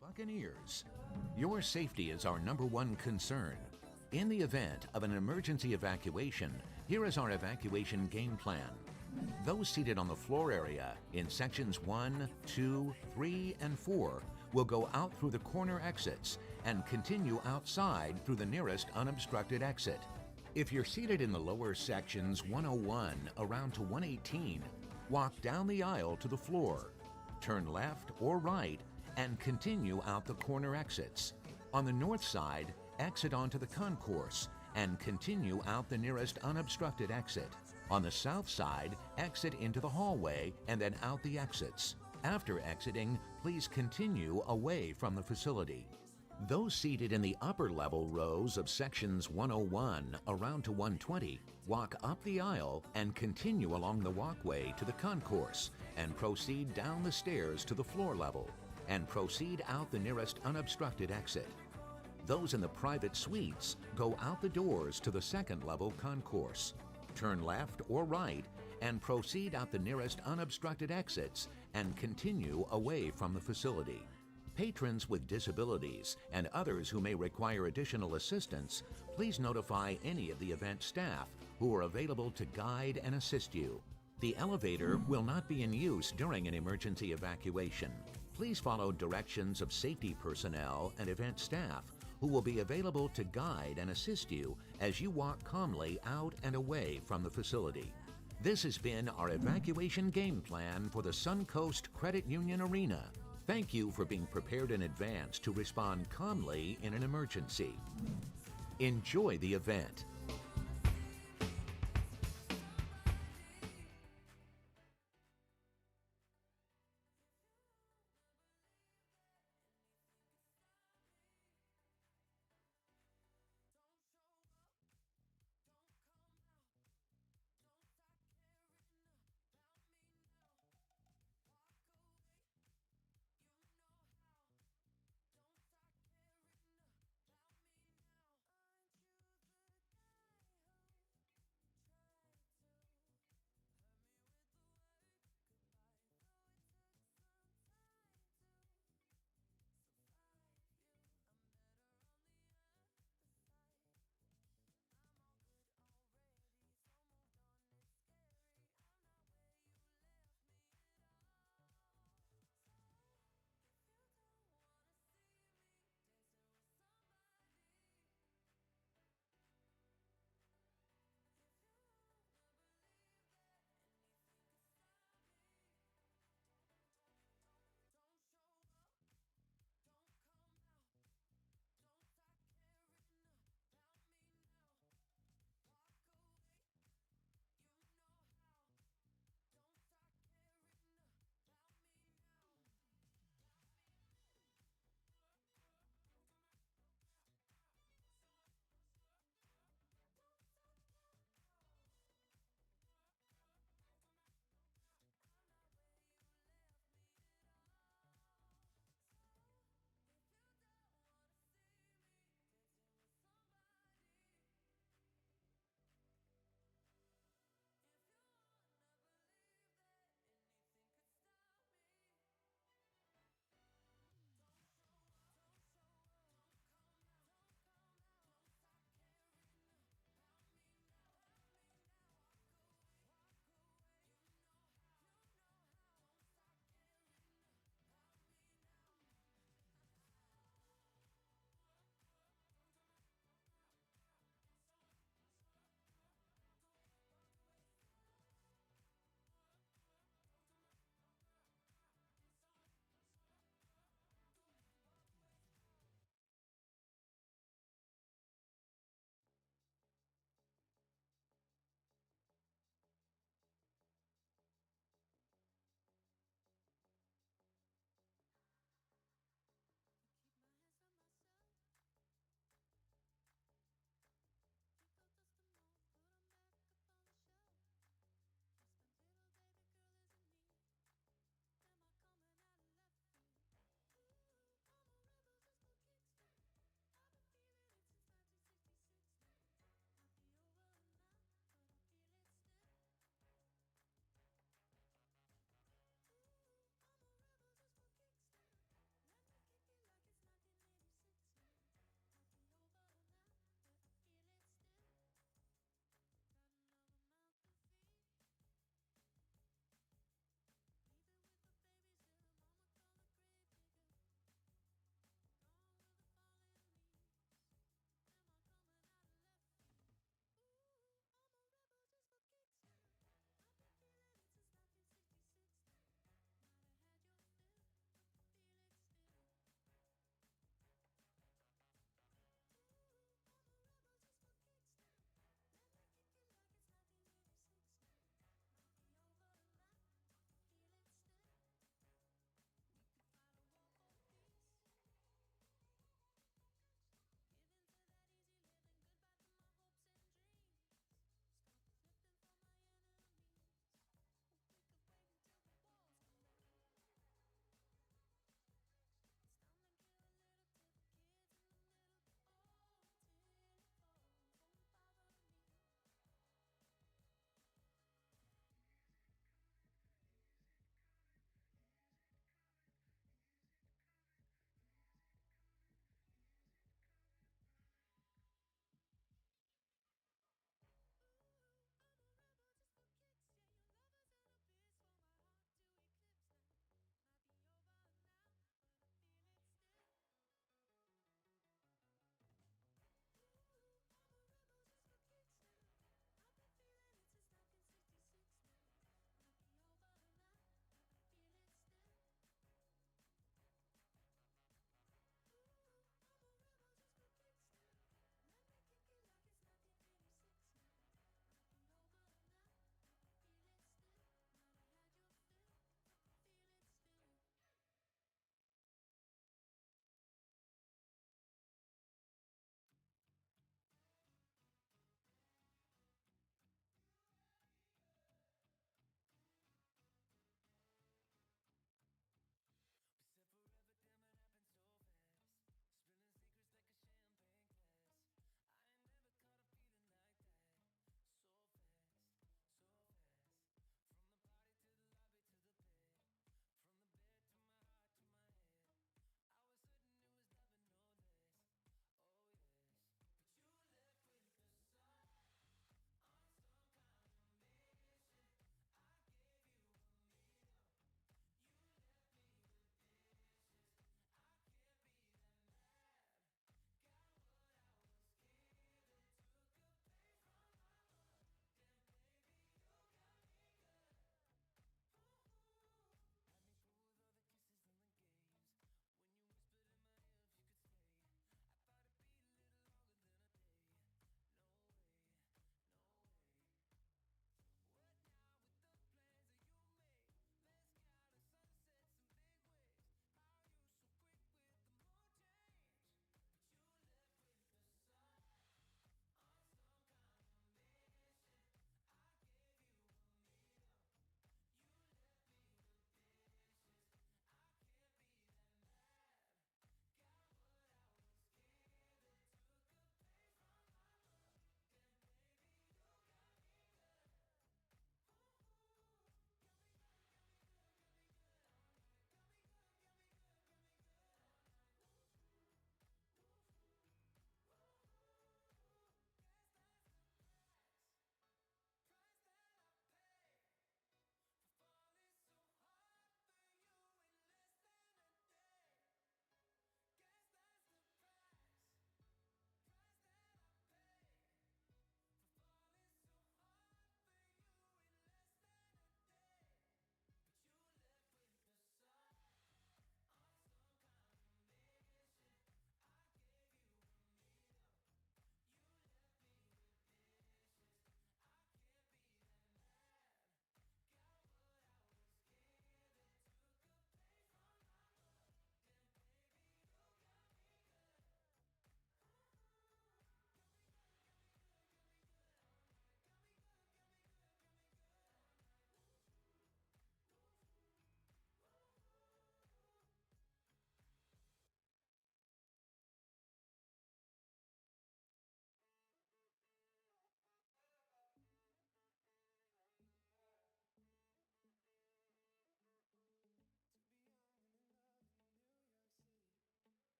Buccaneers, your safety is our #1 concern. In the event of an emergency evacuation, here is our evacuation game plan. Those seated on the floor area in sections 1, 2, 3, and 4 will go out through the corner exits and continue outside through the nearest unobstructed exit. If you're seated in the lower sections 101 around to 118, walk down the aisle to the floor, turn left or right, and continue out the corner exits. On the north side, exit onto the concourse and continue out the nearest unobstructed exit. On the south side, exit into the hallway and then out the exits. After exiting, please continue away from the facility. Those seated in the upper level rows of sections 101 around to 120, walk up the aisle and continue along the walkway to the concourse and proceed down the stairs to the floor level and proceed out the nearest unobstructed exit. Those in the private suites go out the doors to the second level concourse, turn left or right, and proceed out the nearest unobstructed exits and continue away from the facility. Patrons with disabilities and others who may require additional assistance, please notify any of the event staff who are available to guide and assist you. The elevator will not be in use during an emergency evacuation. Please follow directions of safety personnel and event staff who will be available to guide and assist you as you walk calmly out and away from the facility. This has been our evacuation game plan for the Suncoast Credit Union Arena. Thank you for being prepared in advance to respond calmly in an emergency. Enjoy the event.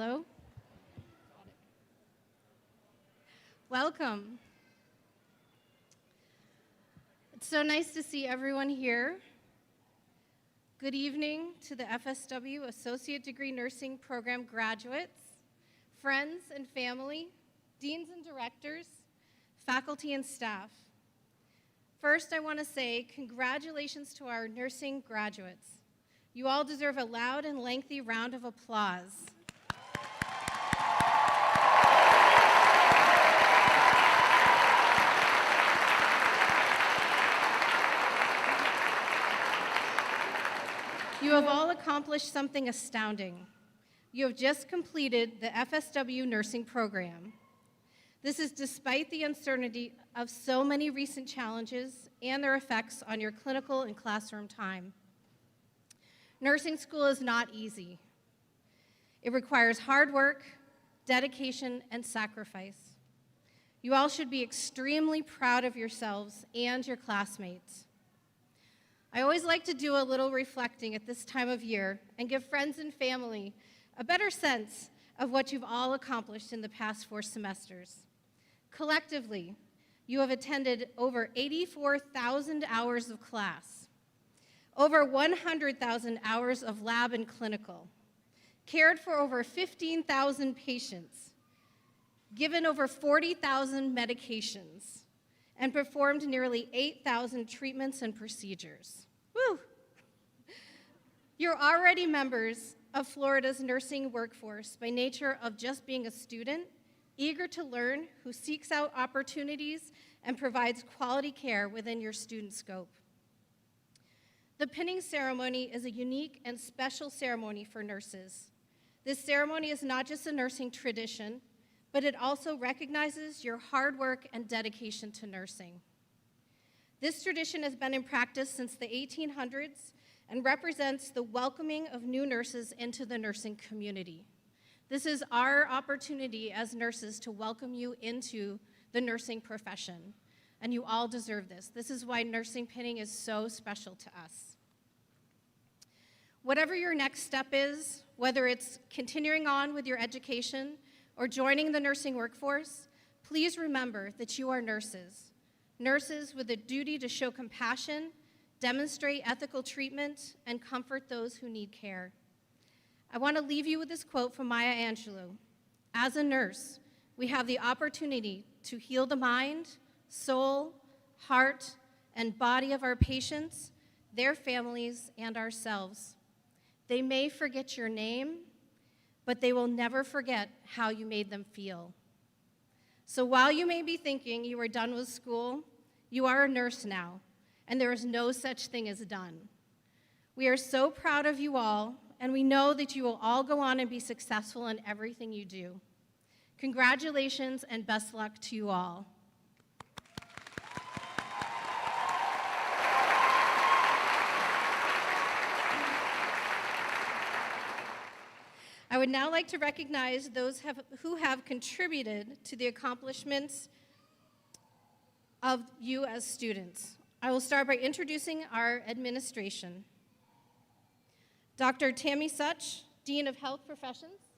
Hello. Welcome. It's so nice to see everyone here. Good evening to the FSW Associate Degree Nursing Program graduates, friends and family, deans and directors, faculty and staff. First, I want to say congratulations to our nursing graduates. You all deserve a loud and lengthy round of applause. You have all accomplished something astounding. You have just completed the FSW nursing program. This is despite the uncertainty of so many recent challenges and their effects on your clinical and classroom time. Nursing school is not easy. It requires hard work, dedication, and sacrifice. You all should be extremely proud of yourselves and your classmates. I always like to do a little reflecting at this time of year and give friends and family a better sense of what you've all accomplished in the past 4 semesters. Collectively, you have attended over 84,000 hours of class, over 100,000 hours of lab and clinical, cared for over 15,000 patients, given over 40,000 medications, and performed nearly 8,000 treatments and procedures. Woo! You're already members of Florida's nursing workforce by nature of just being a student, eager to learn, who seeks out opportunities and provides quality care within your student scope. The pinning ceremony is a unique and special ceremony for nurses. This ceremony is not just a nursing tradition, but it also recognizes your hard work and dedication to nursing. This tradition has been in practice since the 1800s and represents the welcoming of new nurses into the nursing community. This is our opportunity as nurses to welcome you into the nursing profession, and you all deserve this. This is why nursing pinning is so special to us. Whatever your next step is, whether it's continuing on with your education or joining the nursing workforce, please remember that you are nurses. Nurses with a duty to show compassion, demonstrate ethical treatment, and comfort those who need care. I want to leave you with this quote from Maya Angelou. As a nurse, we have the opportunity to heal the mind, soul, heart, and body of our patients, their families, and ourselves. They may forget your name, but they will never forget how you made them feel. So while you may be thinking you are done with school, you are a nurse now, and there is no such thing as done. We are so proud of you all, and we know that you will all go on and be successful in everything you do. Congratulations and best luck to you all. I would now like to recognize those who have contributed to the accomplishments of you as students. I will start by introducing our administration. Dr. Tammy Such, Dean of Health Professions.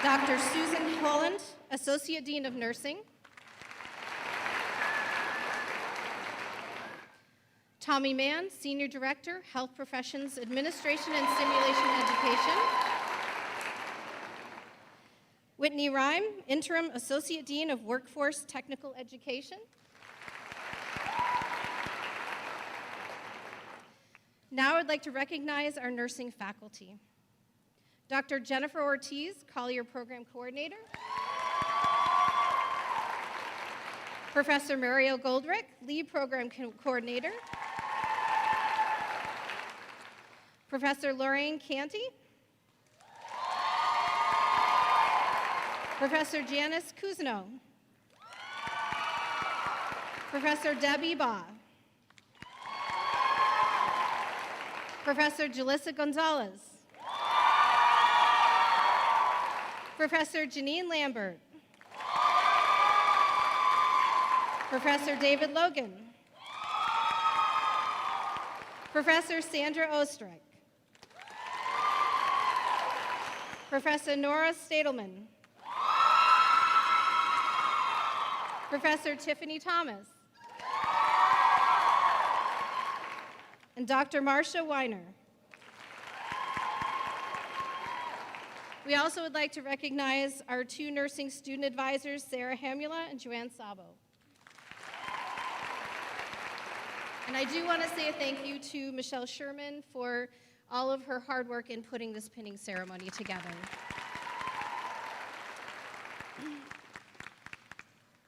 Dr. Susan Holland, Associate Dean of Nursing. Tommy Mann, Senior Director, Health Professions Administration and Simulation Education. Whitney Rhyme, Interim Associate Dean of Workforce Technical Education. Now I'd like to recognize our nursing faculty. Dr. Jennifer Ortiz, Collier Program Coordinator. Professor Mario Goldrick, Lead Program Coordinator. Professor Lorraine Canty. Professor Janice Kuzno. Professor Debbie Baugh. Professor Jalissa Gonzalez. Professor Janine Lambert. Professor David Logan. Professor Sandra Ostrick. Professor Nora Stadelman. Professor Tiffany Thomas. And Dr. Marcia Weiner. We also would like to recognize our two nursing student advisors, Sarah Hamula and Joanne Sabo. And I do want to say a thank you to Michelle Sherman for all of her hard work in putting this pinning ceremony together.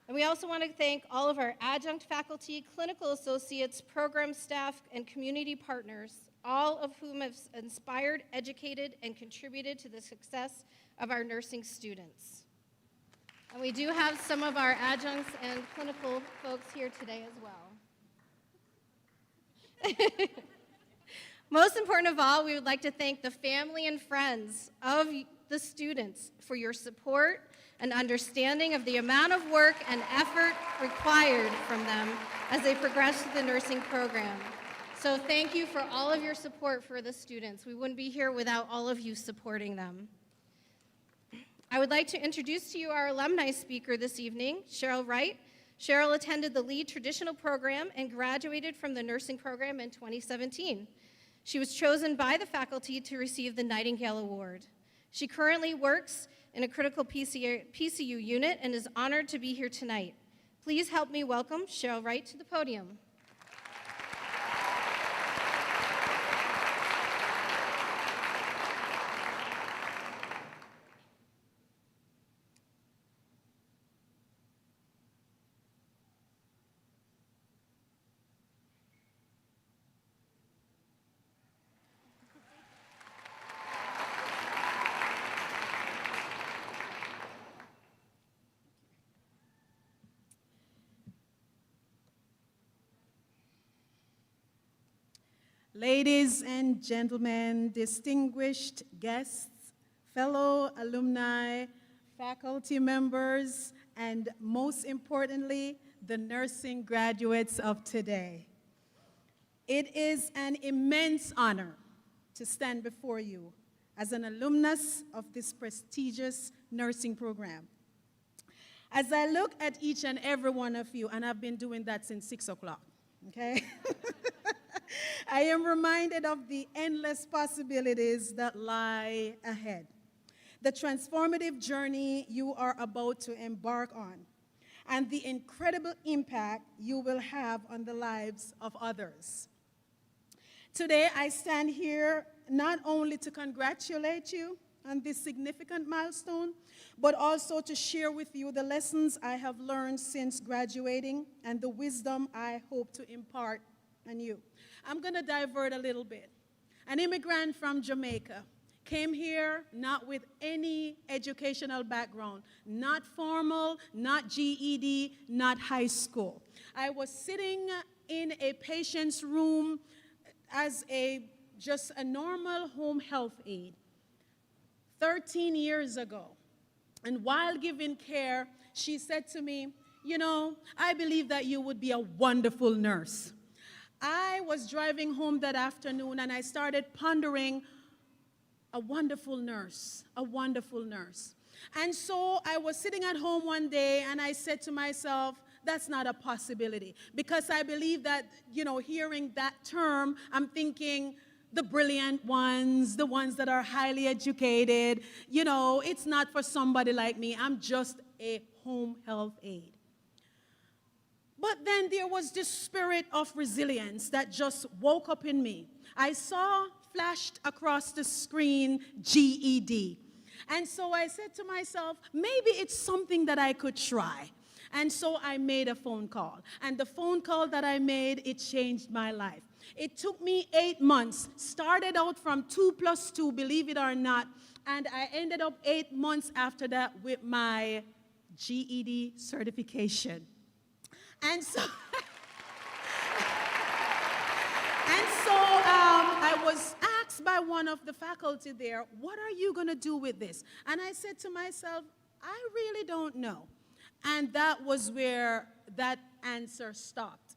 And we also want to thank all of our adjunct faculty, clinical associates, program staff, and community partners, all of whom have inspired, educated, and contributed to the success of our nursing students. And we do have some of our adjuncts and clinical folks here today as well. Most important of all, we would like to thank the family and friends of the students for your support and understanding of the amount of work and effort required from them as they progress through the nursing program. So thank you for all of your support for the students. We wouldn't be here without all of you supporting them. I would like to introduce to you our alumni speaker this evening, Cheryl Wright. Cheryl attended the Lead Traditional Program and graduated from the nursing program in 2017. She was chosen by the faculty to receive the Nightingale Award. She currently works in a critical PCU unit and is honored to be here tonight. Please help me welcome Cheryl Wright to the podium. Ladies and gentlemen, distinguished guests, fellow alumni, faculty members, and most importantly, the nursing graduates of today. It is an immense honor to stand before you as an alumnus of this prestigious nursing program. As I look at each and every one of you, and I've been doing that since 6 o'clock, okay? I am reminded of the endless possibilities that lie ahead, the transformative journey you are about to embark on, and the incredible impact you will have on the lives of others. Today, I stand here not only to congratulate you on this significant milestone, but also to share with you the lessons I have learned since graduating and the wisdom I hope to impart on you. I'm going to divert a little bit. An immigrant from Jamaica came here not with any educational background, not formal, not GED, not high school. I was sitting in a patient's room as just a normal home health aide 13 years ago. And while giving care, she said to me, "You know, I believe that you would be a wonderful nurse." I was driving home that afternoon and I started pondering, a wonderful nurse, a wonderful nurse. And so I was sitting at home one day and I said to myself, that's not a possibility. Because I believe that, hearing that term, I'm thinking the brilliant ones, the ones that are highly educated, it's not for somebody like me. I'm just a home health aide. But then there was this spirit of resilience that just woke up in me. I saw flashed across the screen GED. And so I said to myself, maybe it's something that I could try. And so I made a phone call. And the phone call that I made, it changed my life. It took me 8 months, started out from 2 + 2, believe it or not, and I ended up 8 months after that with my GED certification. And so, I was asked by one of the faculty there, what are you going to do with this? And I said to myself, I really don't know. And that was where that answer stopped.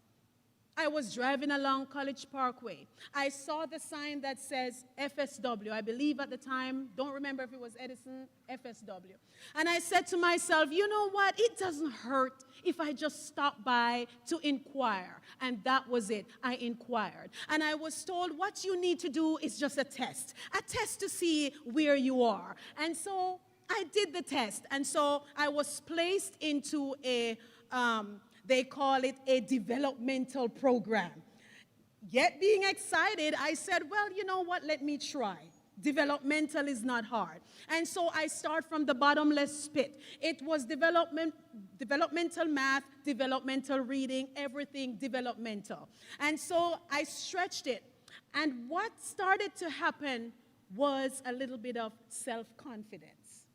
I was driving along College Parkway. I saw the sign that says FSW. I believe at the time, don't remember if it was Edison, FSW. And I said to myself, you know what? It doesn't hurt if I just stop by to inquire. And that was it. I inquired. And I was told what you need to do is just a test to see where you are. And so I did the test. And so I was placed into a they call it a developmental program. Yet being excited, I said, well, you know what, let me try. Developmental is not hard. And so I start from the bottomless pit. It was developmental math, developmental reading, everything developmental. And so I stretched it. And what started to happen was a little bit of self-confidence.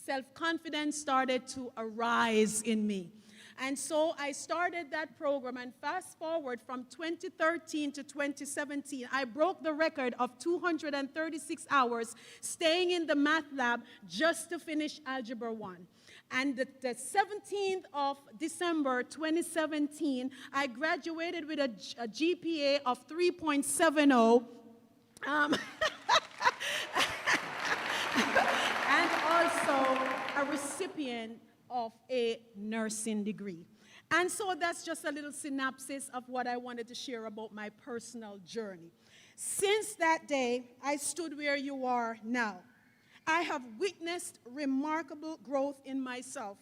Self-confidence started to arise in me. And so I started that program, and fast forward from 2013 to 2017, I broke the record of 236 hours staying in the math lab just to finish Algebra 1. And the 17th of December 2017, I graduated with a GPA of 3.70. And also a recipient of a nursing degree. And so that's just a little synopsis of what I wanted to share about my personal journey. Since that day, I stood where you are now. I have witnessed remarkable growth in myself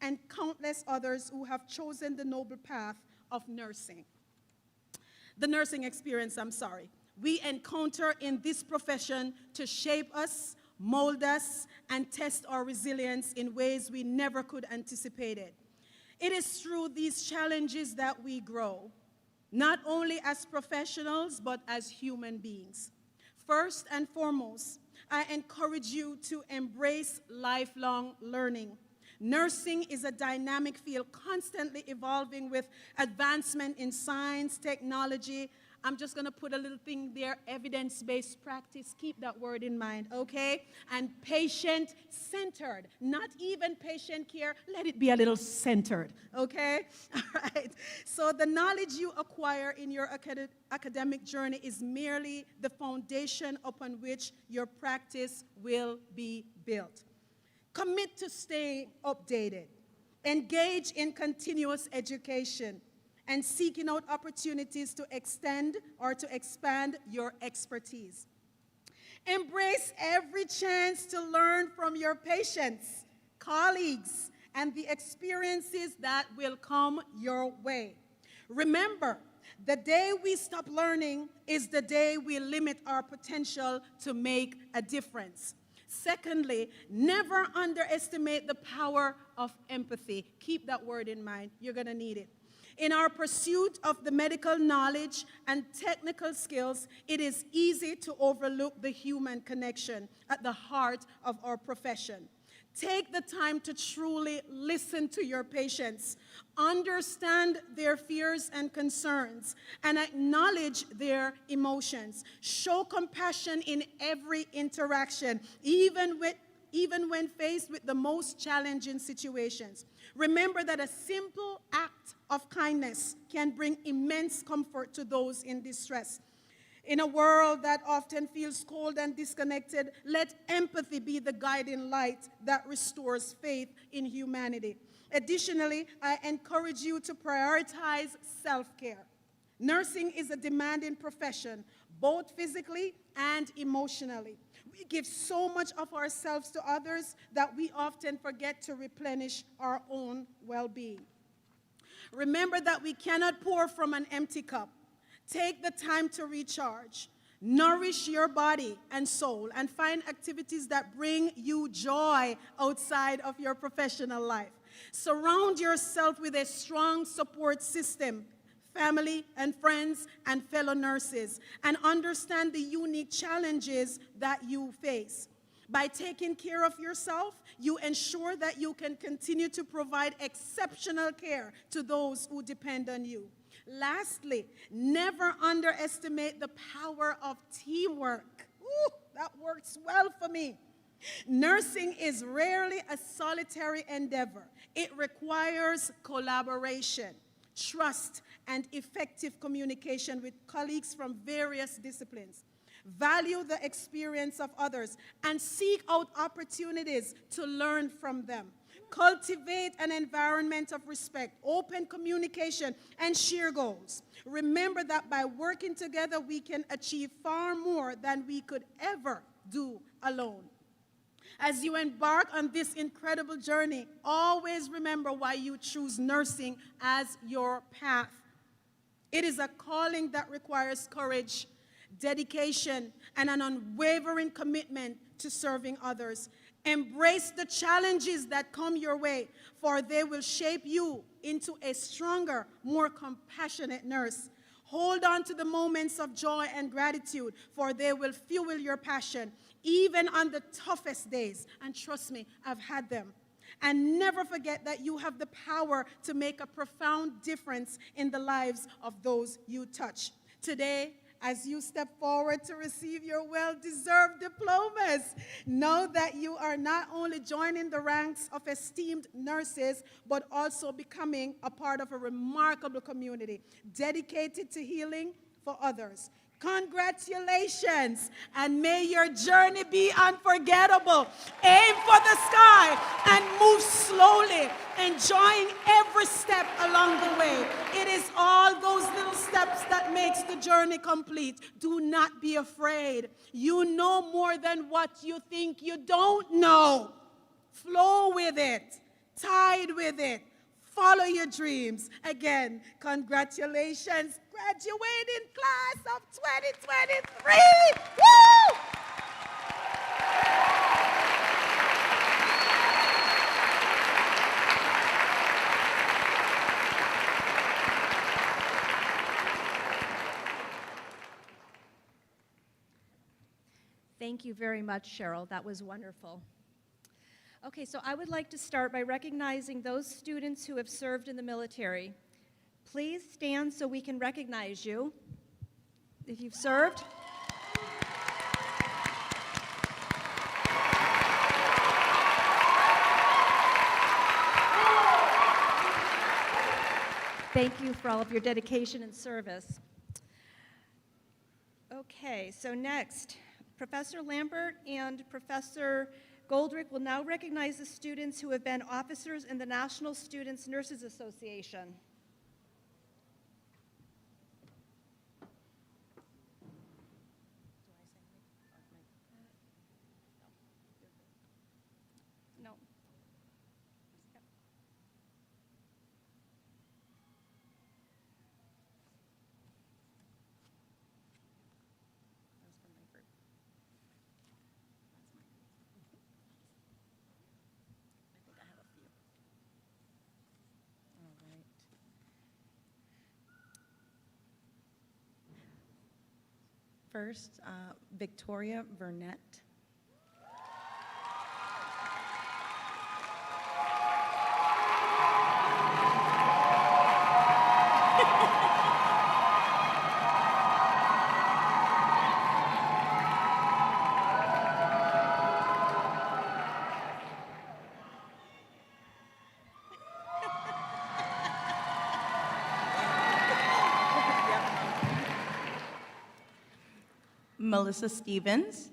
and countless others who have chosen the noble path of nursing. The nursing experience, we encounter in this profession to shape us, mold us, and test our resilience in ways we never could anticipate it. It is through these challenges that we grow, not only as professionals, but as human beings. First and foremost, I encourage you to embrace lifelong learning. Nursing is a dynamic field constantly evolving with advancement in science, technology. I'm just going to put a little thing there, evidence-based practice. Keep that word in mind, okay? And patient-centered, not even patient care. Let it be a little centered, okay? All right. So the knowledge you acquire in your academic journey is merely the foundation upon which your practice will be built. Commit to stay updated. Engage in continuous education and seeking out opportunities to extend or to expand your expertise. Embrace every chance to learn from your patients, colleagues, and the experiences that will come your way. Remember, the day we stop learning is the day we limit our potential to make a difference. Secondly, never underestimate the power of empathy. Keep that word in mind. You're going to need it. In our pursuit of the medical knowledge and technical skills, it is easy to overlook the human connection at the heart of our profession. Take the time to truly listen to your patients, understand their fears and concerns, and acknowledge their emotions. Show compassion in every interaction, even when faced with the most challenging situations. Remember that a simple act of kindness can bring immense comfort to those in distress. In a world that often feels cold and disconnected, let empathy be the guiding light that restores faith in humanity. Additionally, I encourage you to prioritize self-care. Nursing is a demanding profession, both physically and emotionally. We give so much of ourselves to others that we often forget to replenish our own well-being. Remember that we cannot pour from an empty cup. Take the time to recharge. Nourish your body and soul, and find activities that bring you joy outside of your professional life. Surround yourself with a strong support system, family and friends and fellow nurses, and understand the unique challenges that you face. By taking care of yourself, you ensure that you can continue to provide exceptional care to those who depend on you. Lastly, never underestimate the power of teamwork. Ooh, that works well for me. Nursing is rarely a solitary endeavor. It requires collaboration. trust, and effective communication with colleagues from various disciplines. Value the experience of others and seek out opportunities to learn from them. Cultivate an environment of respect, open communication, and share goals. Remember that by working together, we can achieve far more than we could ever do alone. As you embark on this incredible journey, always remember why you choose nursing as your path. It is a calling that requires courage, dedication, and an unwavering commitment to serving others. Embrace the challenges that come your way, for they will shape you into a stronger, more compassionate nurse. Hold on to the moments of joy and gratitude, for they will fuel your passion, even on the toughest days. And trust me, I've had them. And never forget that you have the power to make a profound difference in the lives of those you touch. Today, as you step forward to receive your well-deserved diplomas, know that you are not only joining the ranks of esteemed nurses, but also becoming a part of a remarkable community dedicated to healing for others. Congratulations, and may your journey be unforgettable. Aim for the sky and move slowly, enjoying every step along the way. It is all those little steps that makes the journey complete. Do not be afraid. You know more than what you think you don't know. Flow with it. Tide with it. Follow your dreams. Again, congratulations, graduating class of 2023. Woo! Thank you very much, Cheryl. That was wonderful. Okay, so I would like to start by recognizing those students who have served in the military. Please stand so we can recognize you if you've served. Thank you for all of your dedication and service. Okay, so next, Professor Lambert and Professor Goldrick will now recognize the students who have been officers in the National Students Nurses Association. No. First, Victoria Burnett. Melissa Stevens.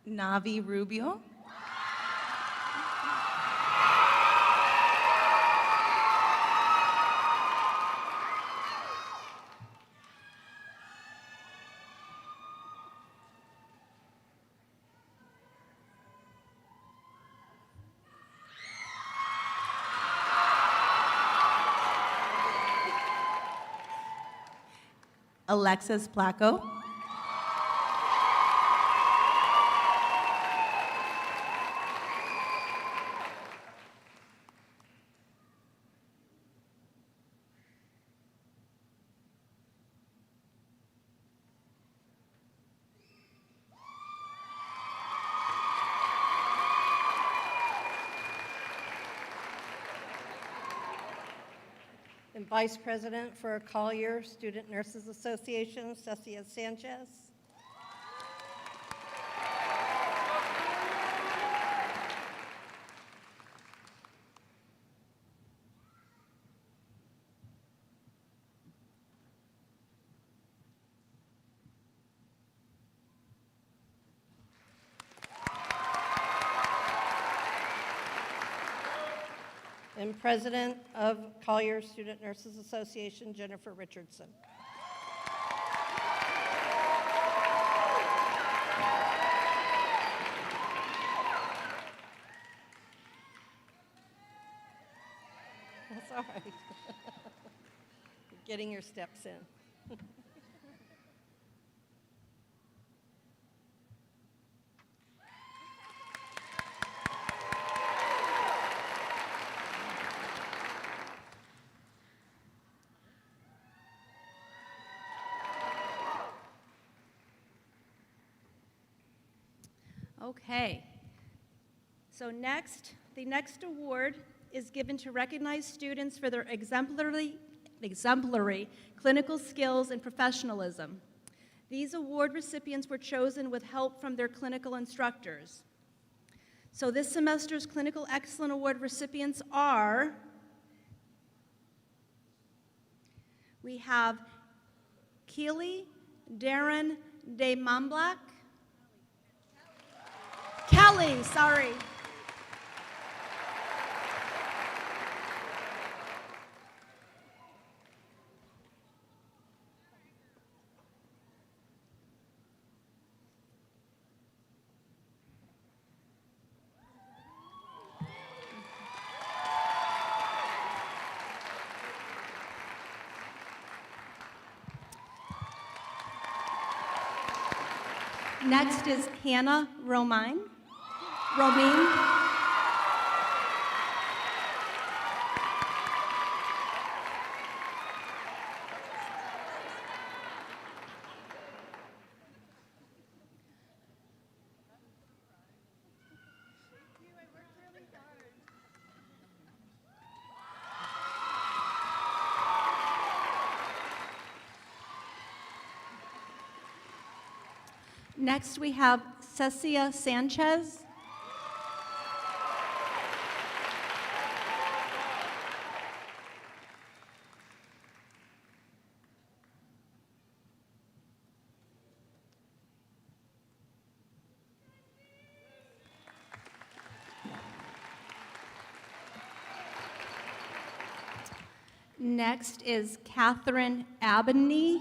Navi Rubio. Alexis Placo. and Vice President for Collier Student Nurses Association, Cecia Sanchez. And President of Collier Student Nurses Association, Jennifer Richardson. That's all right. You're getting your steps in. Okay. So the next award is given to recognize students for their exemplary clinical skills and professionalism. These award recipients were chosen with help from their clinical instructors. So this semester's Clinical Excellence Award recipients are, we have Keely Darren de Mamblak, Kelly, sorry. Next is Hannah Romine. Next, we have Cecia Sanchez. Next is Catherine Abney.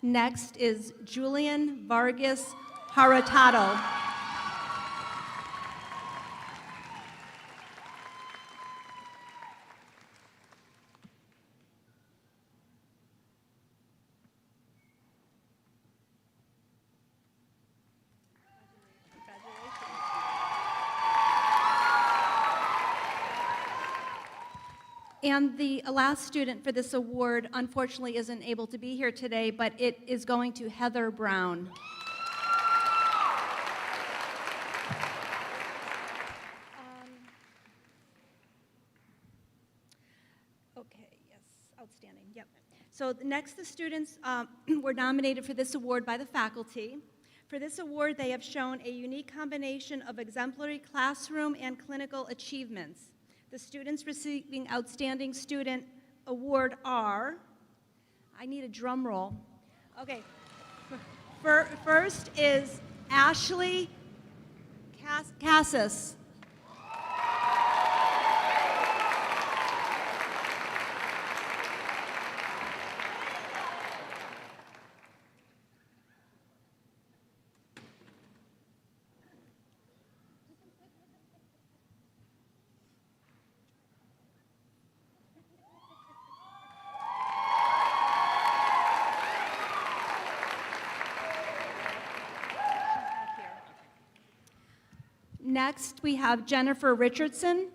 Next is Julian Vargas Haratado. And the last student for this award, unfortunately, isn't able to be here today, but it is going to Heather Brown. Okay, yes, outstanding, yep. So next, the students were nominated for this award by the faculty. For this award, they have shown a unique combination of exemplary classroom and clinical achievements. The students receiving Outstanding Student Award are, I need a drum roll. Okay, first is Ashley Cassis. Next, we have Jennifer Richardson.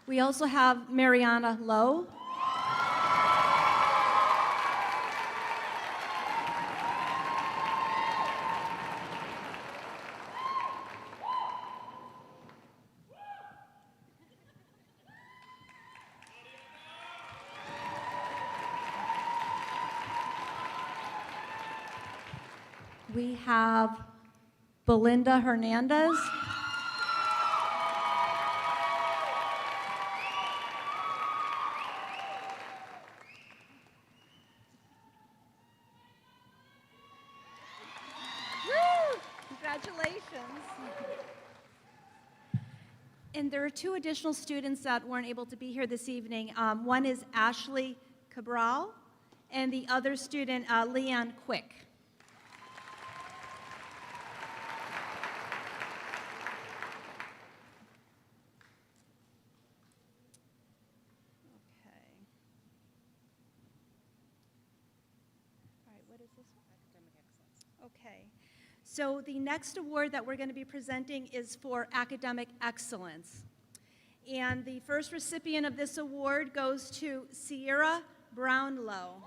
We also have Mariana Lowe. We have Belinda Hernandez. Woo! Congratulations. And there are two additional students that weren't able to be here this evening. One is Ashley Cabral, and the other student, Leanne Quick. Okay, so the next award that we're going to be presenting is for academic excellence. And the first recipient of this award goes to Sierra Brownlow.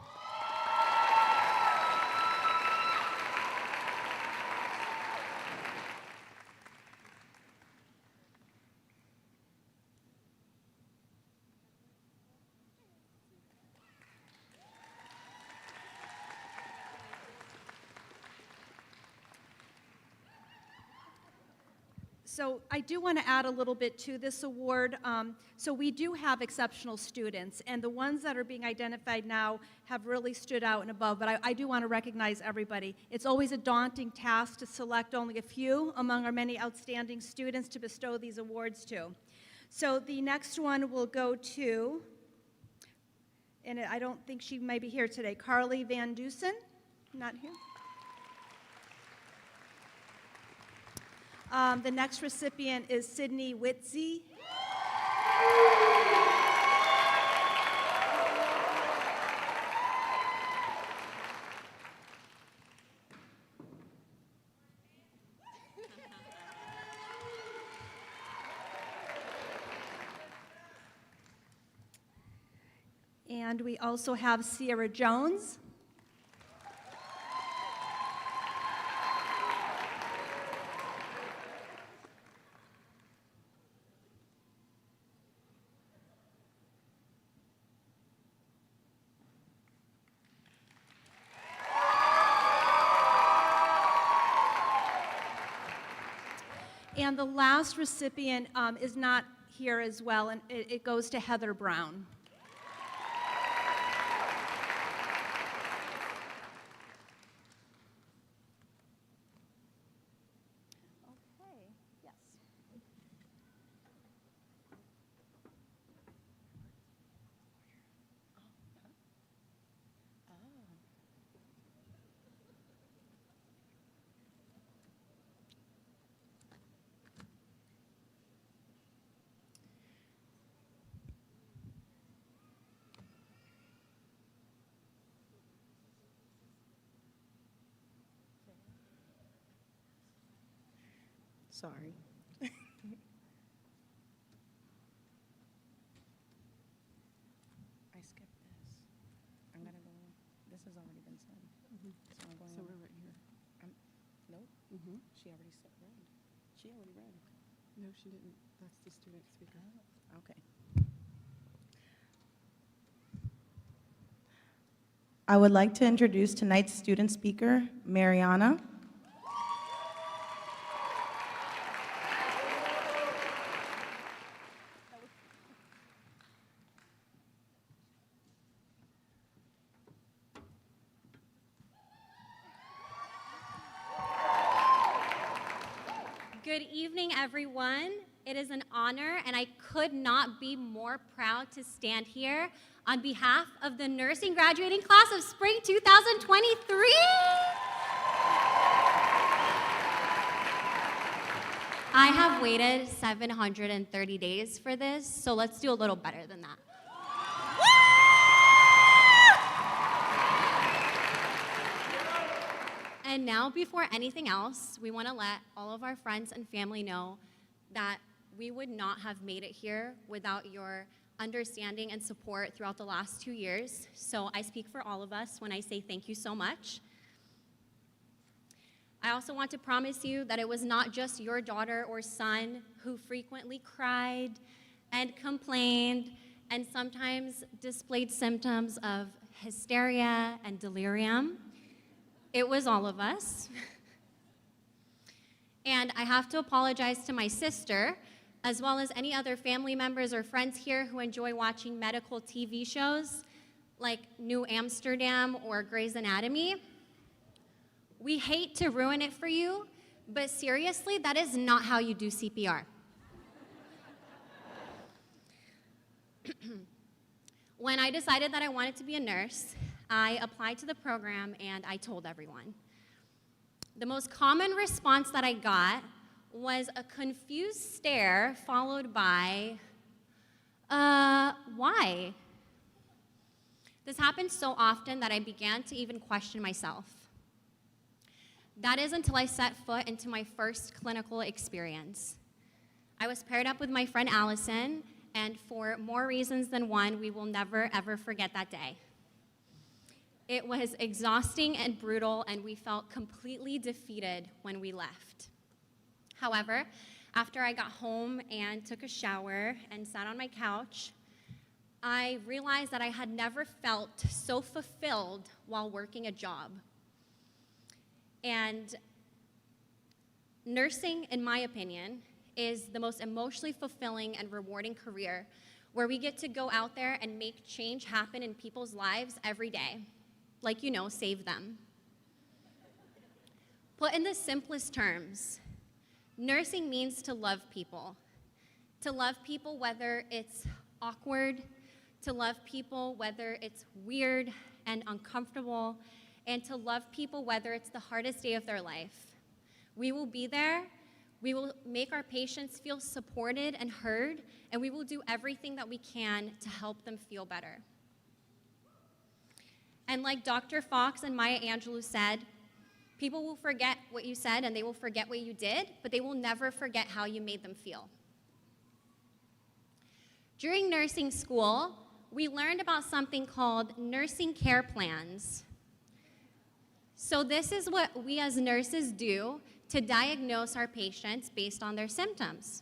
So I do want to add a little bit to this award. So we do have exceptional students, and the ones that are being identified now have really stood out and above, but I do want to recognize everybody. It's always a daunting task to select only a few among our many outstanding students to bestow these awards to. So the next one will go to, and I don't think she may be here today, Carly Van Dusen, not here. The next recipient is Sydney Whitsey. And we also have Sierra Jones. And the last recipient is not here as well, and it goes to Heather Brown. Okay, yes. Sorry. I skipped this. I'm gonna go, this has already been said. So I'm going. So we're right here. Nope, Mm-hmm. she already read. She already read. No, she didn't. That's the student speaker. Okay. I would like to introduce tonight's student speaker, Mariana. Good evening, everyone. It is an honor, and I could not be more proud to stand here on behalf of the nursing graduating class of spring 2023. I have waited 730 days for this, so let's do a little better than that. And now, before anything else, we want to let all of our friends and family know that we would not have made it here without your understanding and support throughout the last 2 years. So I speak for all of us when I say thank you so much. I also want to promise you that it was not just your daughter or son who frequently cried and complained and sometimes displayed symptoms of hysteria and delirium. It was all of us. And I have to apologize to my sister, as well as any other family members or friends here who enjoy watching medical TV shows like New Amsterdam or Grey's Anatomy. We hate to ruin it for you, but seriously, that is not how you do CPR. When I decided that I wanted to be a nurse, I applied to the program and I told everyone. The most common response that I got was a confused stare followed by, why? This happened so often that I began to even question myself. That is until I set foot into my first clinical experience. I was paired up with my friend Allison, and for more reasons than one, we will never ever forget that day. It was exhausting and brutal, and we felt completely defeated when we left. However, after I got home and took a shower and sat on my couch, I realized that I had never felt so fulfilled while working a job. And nursing, in my opinion, is the most emotionally fulfilling and rewarding career where we get to go out there and make change happen in people's lives every day. Like, save them. Put in the simplest terms, nursing means to love people. To love people whether it's awkward, to love people whether it's weird and uncomfortable, and to love people whether it's the hardest day of their life. We will be there, we will make our patients feel supported and heard, and we will do everything that we can to help them feel better. And like Dr. Fox and Maya Angelou said, people will forget what you said and they will forget what you did, but they will never forget how you made them feel. During nursing school, we learned about something called nursing care plans. So this is what we as nurses do to diagnose our patients based on their symptoms.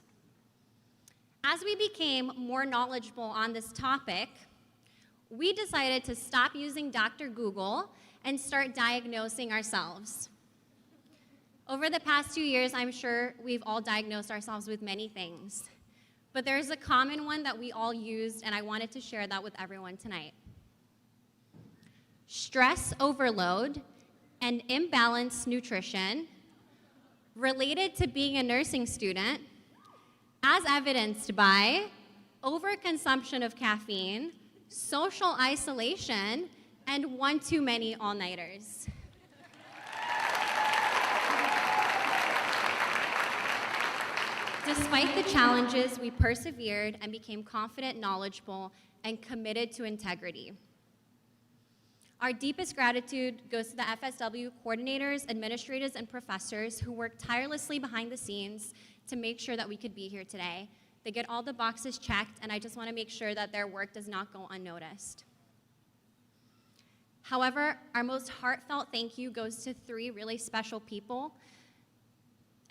As we became more knowledgeable on this topic, we decided to stop using Dr. Google and start diagnosing ourselves. Over the past 2 years, I'm sure we've all diagnosed ourselves with many things, but there's a common one that we all used, and I wanted to share that with everyone tonight. Stress overload and imbalanced nutrition related to being a nursing student, as evidenced by overconsumption of caffeine, social isolation, and one too many all-nighters. Despite the challenges, we persevered and became confident, knowledgeable, and committed to integrity. Our deepest gratitude goes to the FSW coordinators, administrators, and professors who worked tirelessly behind the scenes to make sure that we could be here today. They get all the boxes checked, and I just want to make sure that their work does not go unnoticed. However, our most heartfelt thank you goes to 3 really special people,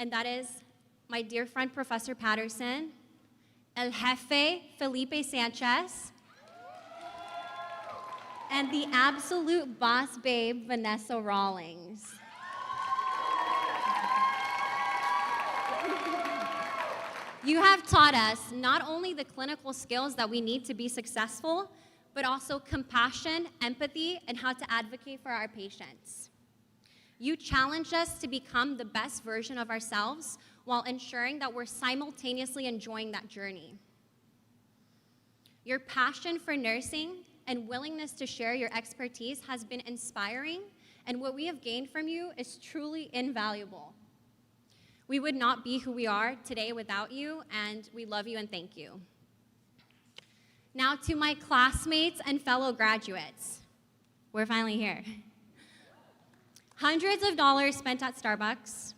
and that is my dear friend, Professor Patterson, El Jefe, Felipe Sanchez, and the absolute boss babe, Vanessa Rawlings. You have taught us not only the clinical skills that we need to be successful, but also compassion, empathy, and how to advocate for our patients. You challenged us to become the best version of ourselves while ensuring that we're simultaneously enjoying that journey. Your passion for nursing and willingness to share your expertise has been inspiring, and what we have gained from you is truly invaluable. We would not be who we are today without you, and we love you and thank you. Now to my classmates and fellow graduates. We're finally here. Hundreds of dollars spent at Starbucks,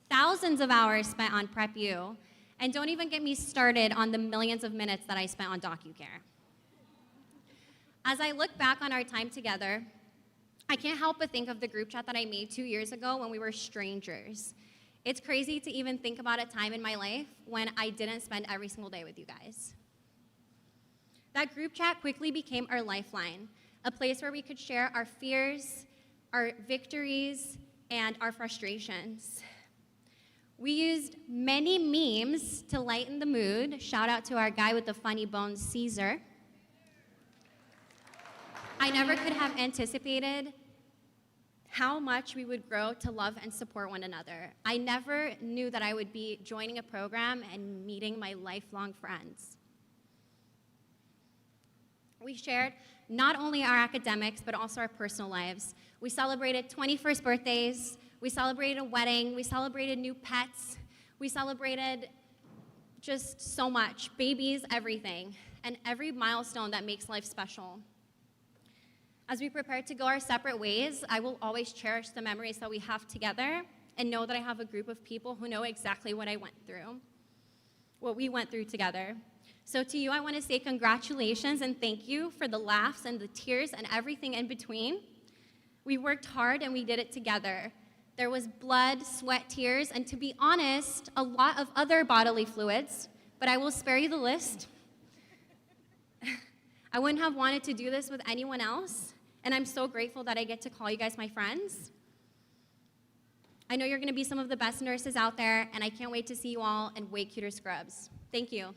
thousands of hours spent on Prep U, and don't even get me started on the millions of minutes that I spent on DocuCare. As I look back on our time together, I can't help but think of the group chat that I made 2 years ago when we were strangers. It's crazy to even think about a time in my life when I didn't spend every single day with you guys. That group chat quickly became our lifeline, a place where we could share our fears, our victories, and our frustrations. We used many memes to lighten the mood. Shout out to our guy with the funny bones, Caesar. I never could have anticipated how much we would grow to love and support one another. I never knew that I would be joining a program and meeting my lifelong friends. We shared not only our academics, but also our personal lives. We celebrated 21st birthdays, we celebrated a wedding, we celebrated new pets, we celebrated just so much, babies, everything, and every milestone that makes life special. As we prepare to go our separate ways, I will always cherish the memories that we have together and know that I have a group of people who know exactly what I went through, what we went through together. So to you, I want to say congratulations and thank you for the laughs and the tears and everything in between. We worked hard and we did it together. There was blood, sweat, tears, and to be honest, a lot of other bodily fluids, but I will spare you the list. I wouldn't have wanted to do this with anyone else, and I'm so grateful that I get to call you guys my friends. I know you're going to be some of the best nurses out there, and I can't wait to see you all in way cuter scrubs. Thank you.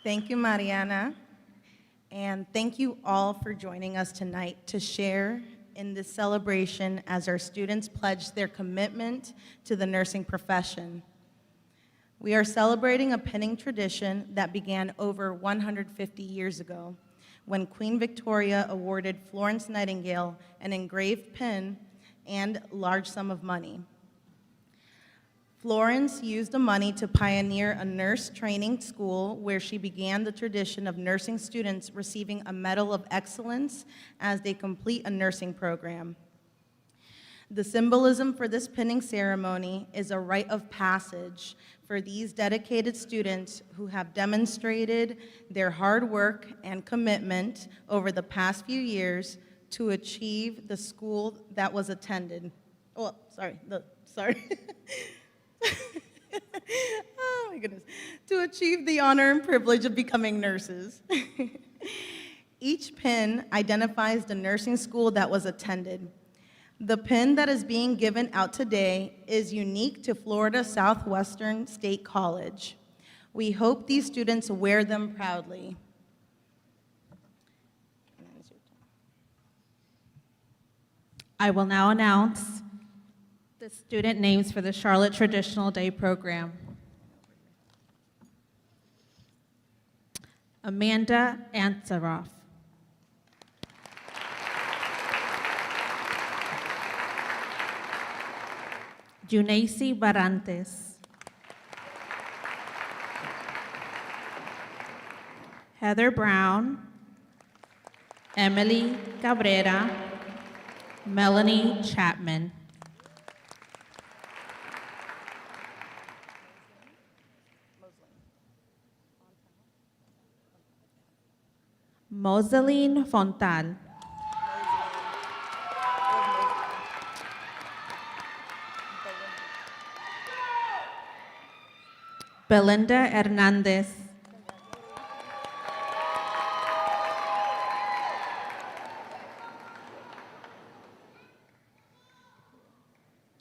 Thank you, Mariana. And thank you all for joining us tonight to share in this celebration as our students pledge their commitment to the nursing profession. We are celebrating a pinning tradition that began over 150 years ago when Queen Victoria awarded Florence Nightingale an engraved pin and large sum of money. Florence used the money to pioneer a nurse training school where she began the tradition of nursing students receiving a Medal of Excellence as they complete a nursing program. The symbolism for this pinning ceremony is a rite of passage for these dedicated students who have demonstrated their hard work and commitment over the past few years to achieve the school that was attended. Oh, sorry. Oh my goodness. To achieve the honor and privilege of becoming nurses. Each pin identifies the nursing school that was attended. The pin that is being given out today is unique to Florida Southwestern State College. We hope these students wear them proudly. I will now announce the student names for the Charlotte Traditional Day program. Amanda Ansaroff. Junacy Barantes. Heather Brown. Emily Cabrera. Melanie Chapman. Moseline Fontal. Belinda Hernandez.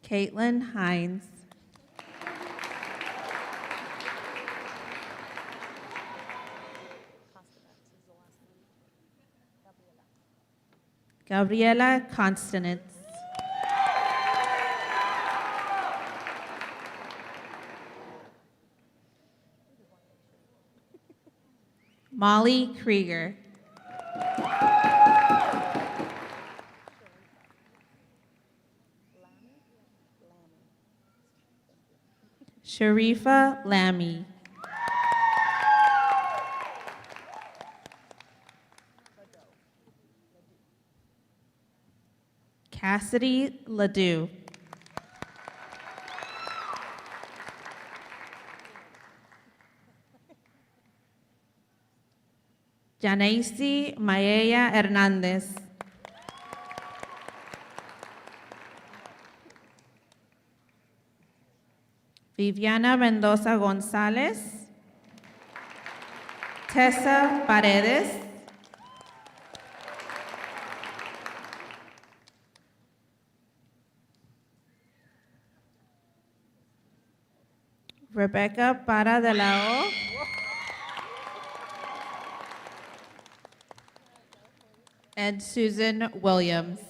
Caitlin Hines. Gabriela Constanitz. Molly Krieger. Sharifa Lamy. Cassidy Ledoux. Janaisi Maella Hernandez. Viviana Mendoza González. Tessa Paredes. Rebecca Para de la O. And Susan Williams.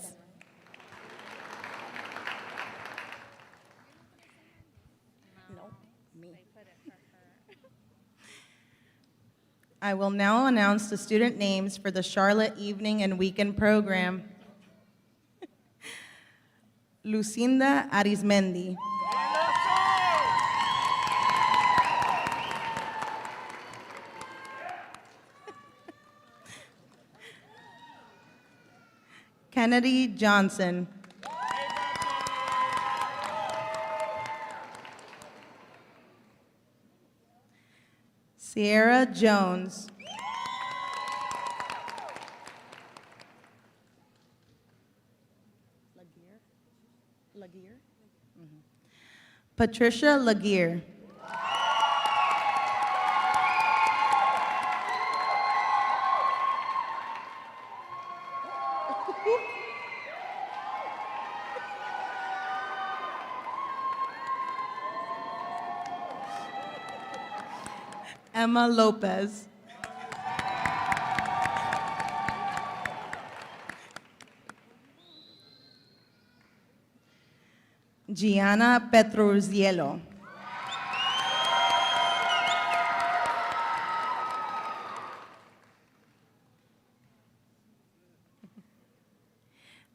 No, me. I will now announce the student names for the Charlotte Evening and Weekend Program. Lucinda Arizmendi. Kennedy Johnson. Sierra Jones. Laguerre? Patricia Laguerre. Emma Lopez. Gianna Petruzziello.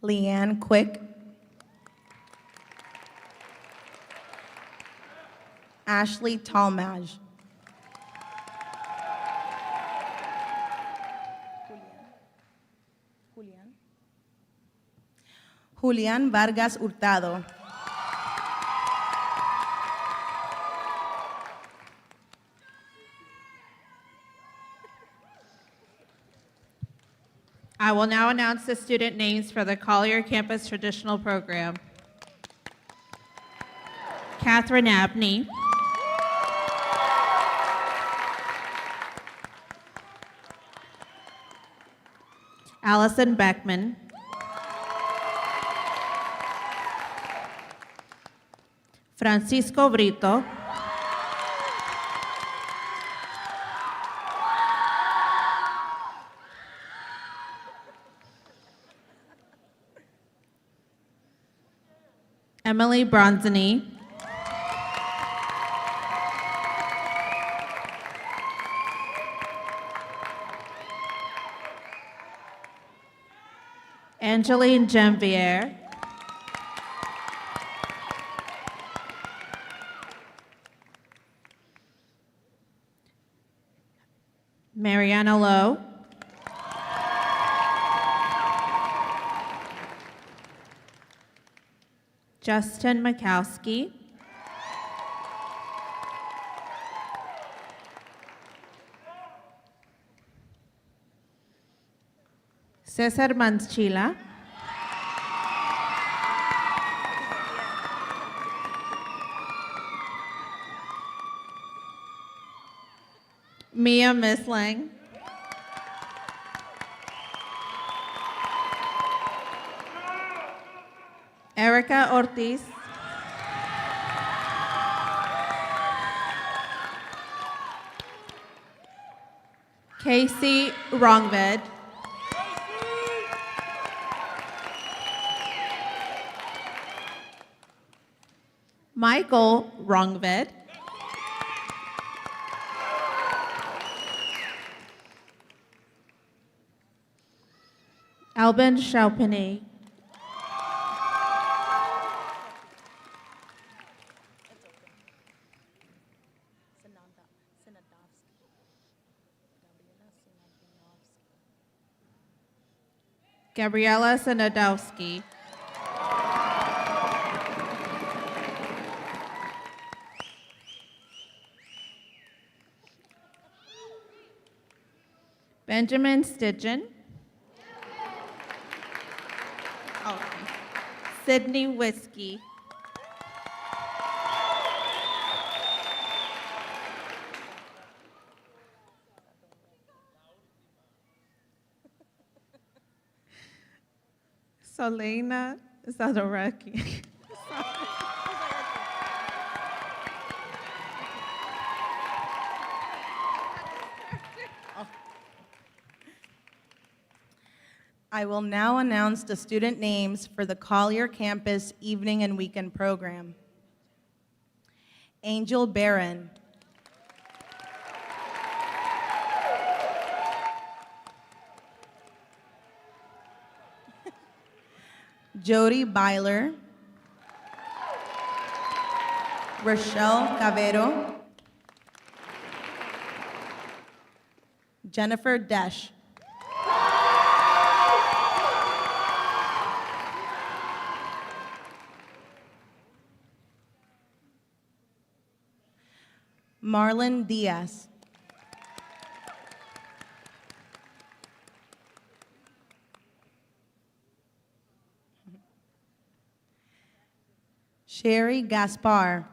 Leanne Quick. Ashley Talmadge. Julián Vargas Hurtado. I will now announce the student names for the Collier Campus Traditional Program. Catherine Abney. Allison Beckman. Francisco Brito. Emily Bronzini. Angeline Janvier. Mariana Lowe. Justin Mikowski. Cesar Manchila. Mia Mislang. Erica Ortiz. Casey Wrongved. Michael Rongved. Albin Chaupinay. Gabriela Sinadowski. Benjamin Stidgen. Sydney Whiskey. Solena Zadoraki. I will now announce the student names for the Collier Campus Evening and Weekend Program. Angel Barron. Jody Byler. Rochelle Cavero. Jennifer Desch. Marlon Diaz. Sherry Gaspar.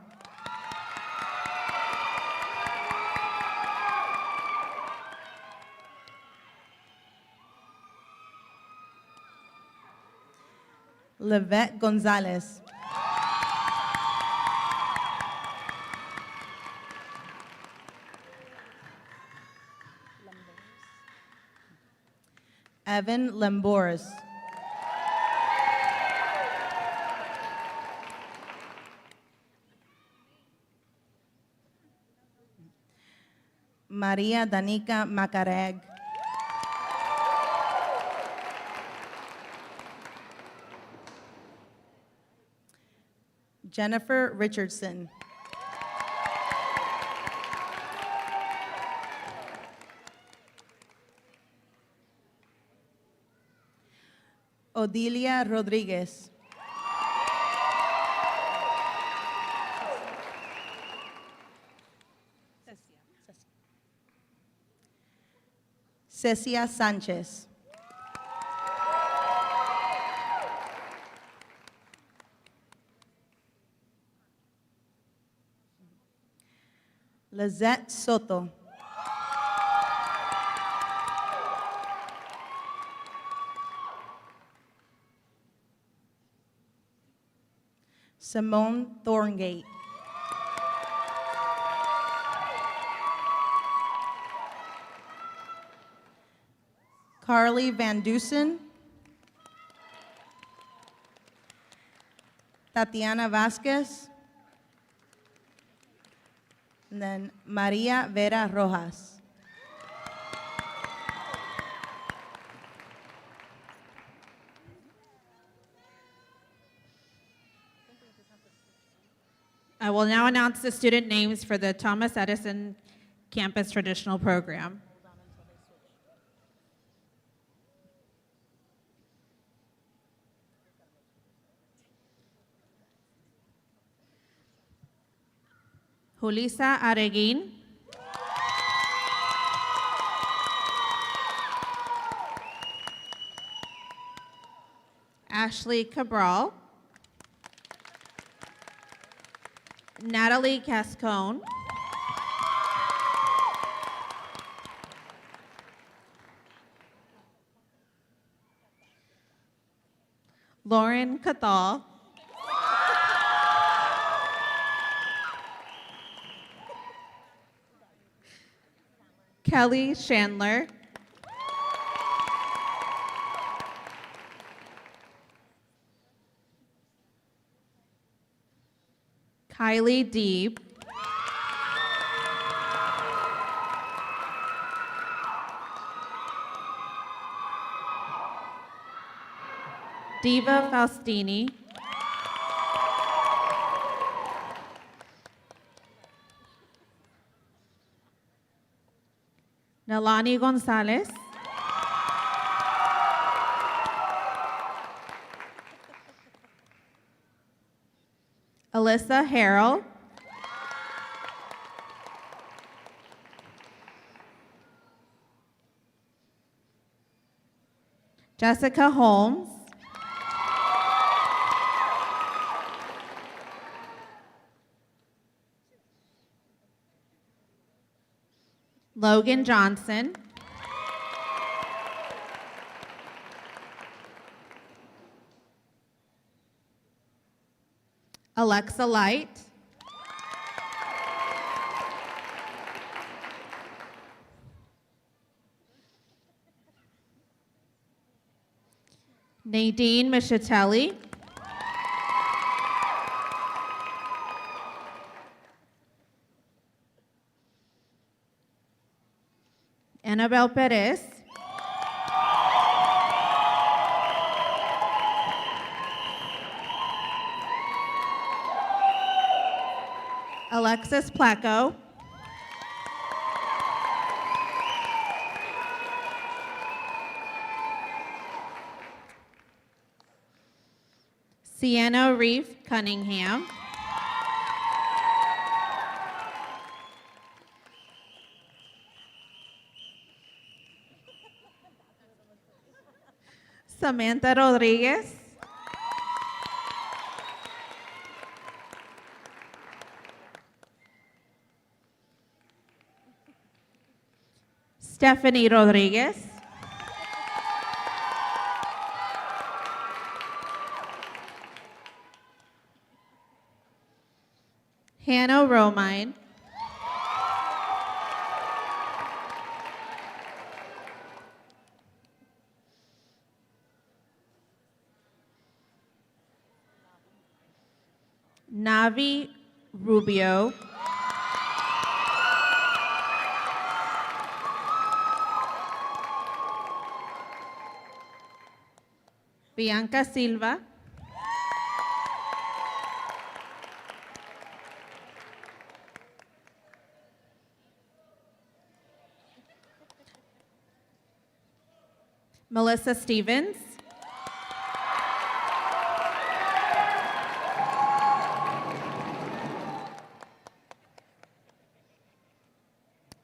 Levette Gonzalez. Evan Lemboris. Maria Danica Macareg. Jennifer Richardson. Odilia Rodriguez. Cecia Sanchez. Lizette Soto. Simone Thorngate. Carly Van Dusen. Tatiana Vasquez. And then Maria Vera Rojas. I will now announce the student names for the Thomas Edison Campus Traditional Program. Julissa Areguin. Ashley Cabral. Natalie Cascone. Lauren Cathal. Kelly Chandler. Kylie Deeb, Diva Faustini, Nalani Gonzalez, Alyssa Harrell, Jessica Holmes, Logan Johnson, Alexa Light, Nadine Michitelli, Annabelle Perez, Alexis Placo, Sienna Reef Cunningham, Samantha Rodriguez, Stephanie Rodriguez, Hannah Romine, Navi Rubio, Bianca Silva, Melissa Stevens,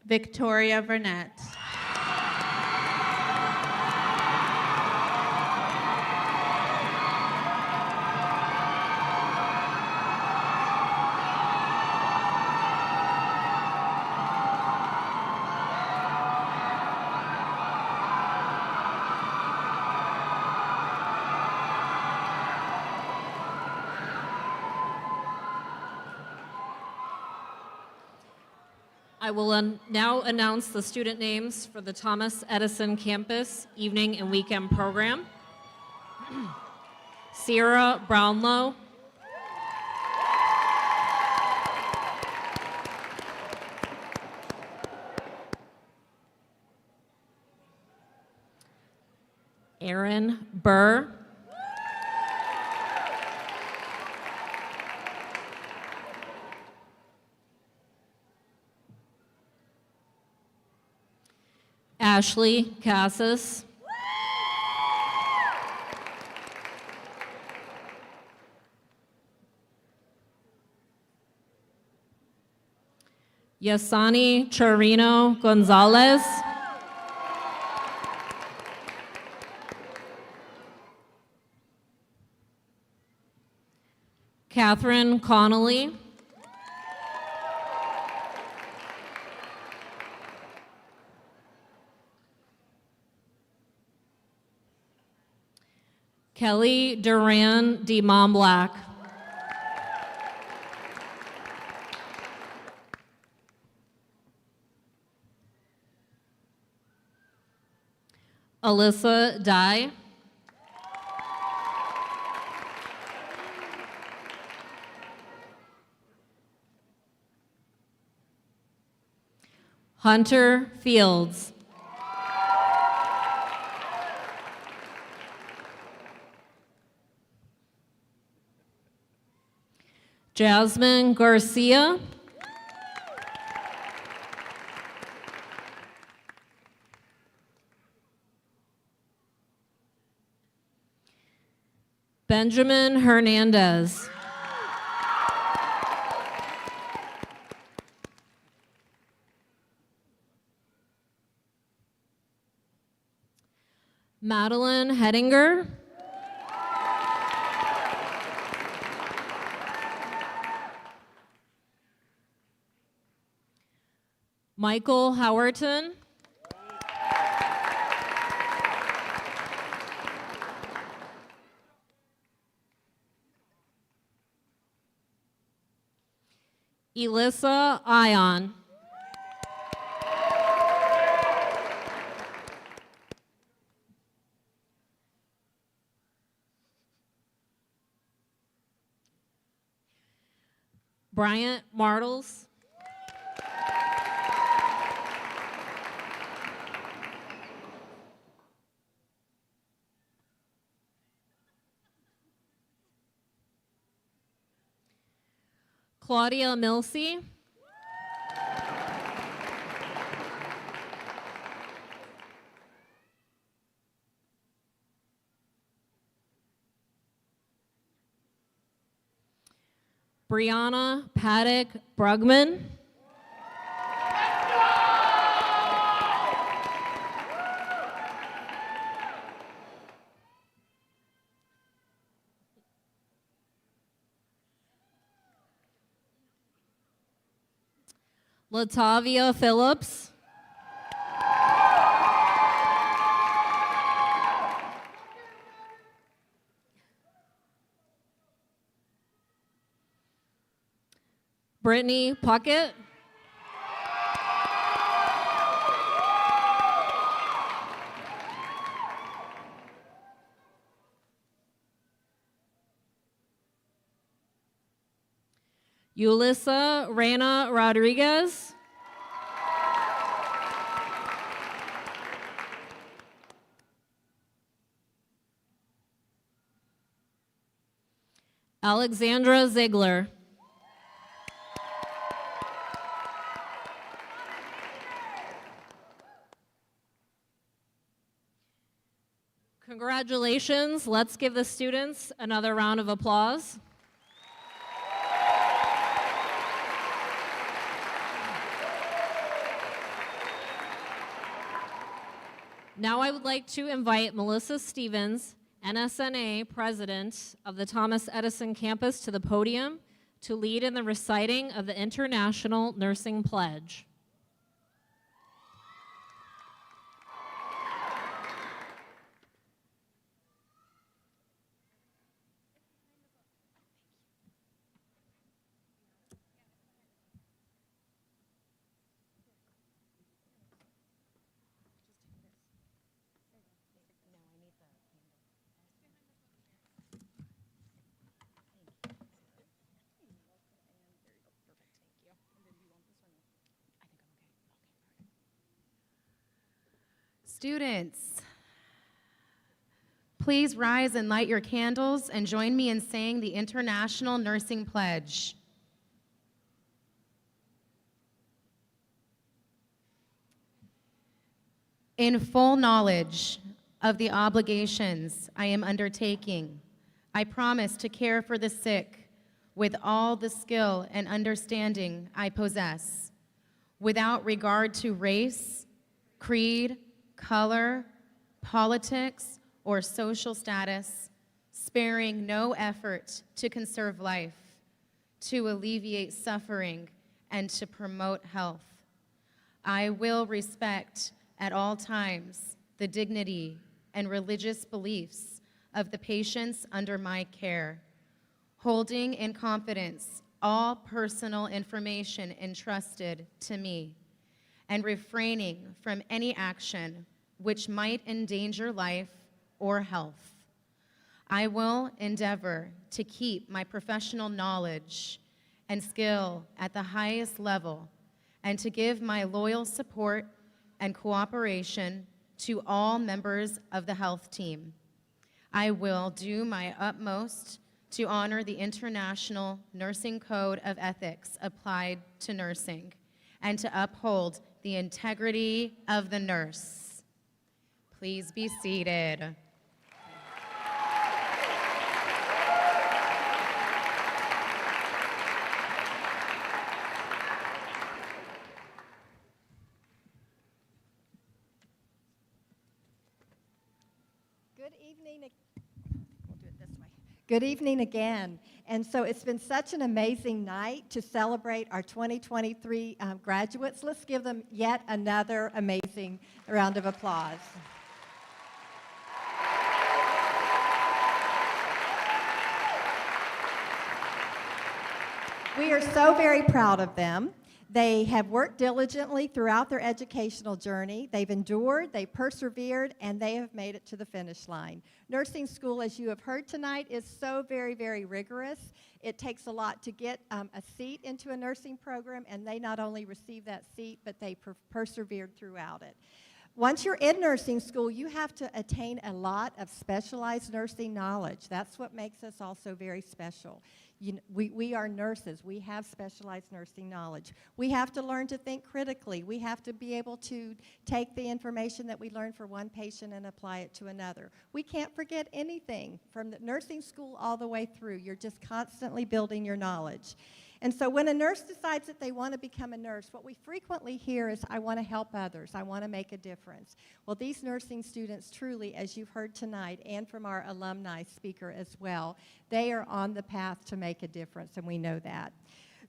Victoria Burnett, I will now announce the student names for the Thomas Edison Campus Evening and Weekend Program. Sierra Brownlow, Aaron Burr, Ashley Cassis, Yasani Charino Gonzalez, Catherine Connolly, Kelly Duran de Montblac, Alyssa Dye, Hunter Fields. Jasmine Garcia. Benjamin Hernandez. Madeline Hedinger. Michael Howerton. Elissa Ion. Bryant Martles. Claudia Milsey. Brianna Paddock Brugman. Latavia Phillips. Brittany Puckett. Yulissa Rana Rodriguez. Alexandra Ziegler. Congratulations. Let's give the students another round of applause. Now I would like to invite Melissa Stevens, NSNA President of the Thomas Edison Campus, to the podium to lead in the reciting of the International Nursing Pledge. Students, please rise and light your candles and join me in saying the International Nursing Pledge. In full knowledge of the obligations I am undertaking, I promise to care for the sick with all the skill and understanding I possess, without regard to race, creed, color, politics, or social status, sparing no effort to conserve life, to alleviate suffering, and to promote health. I will respect at all times the dignity and religious beliefs of the patients under my care, holding in confidence all personal information entrusted to me, and refraining from any action which might endanger life or health. I will endeavor to keep my professional knowledge and skill at the highest level and to give my loyal support and cooperation to all members of the health team. I will do my utmost to honor the International Nursing Code of Ethics applied to nursing and to uphold the integrity of the nurse. Please be seated. Good evening. We'll do it this way. Good evening again. And so it's been such an amazing night to celebrate our 2023 graduates. Let's give them yet another amazing round of applause. We are so very proud of them. They have worked diligently throughout their educational journey. They've endured, they persevered, and they have made it to the finish line. Nursing school, as you have heard tonight, is so very, very rigorous. It takes a lot to get a seat into a nursing program, and they not only receive that seat, but they persevered throughout it. Once you're in nursing school, you have to attain a lot of specialized nursing knowledge. That's what makes us also very special. We are nurses. We have specialized nursing knowledge. We have to learn to think critically. We have to be able to take the information that we learn for one patient and apply it to another. We can't forget anything from the nursing school all the way through. You're just constantly building your knowledge. And so when a nurse decides that they want to become a nurse, what we frequently hear is, I want to help others. I want to make a difference. Well, these nursing students truly, as you've heard tonight, and from our alumni speaker as well, they are on the path to make a difference, and we know that.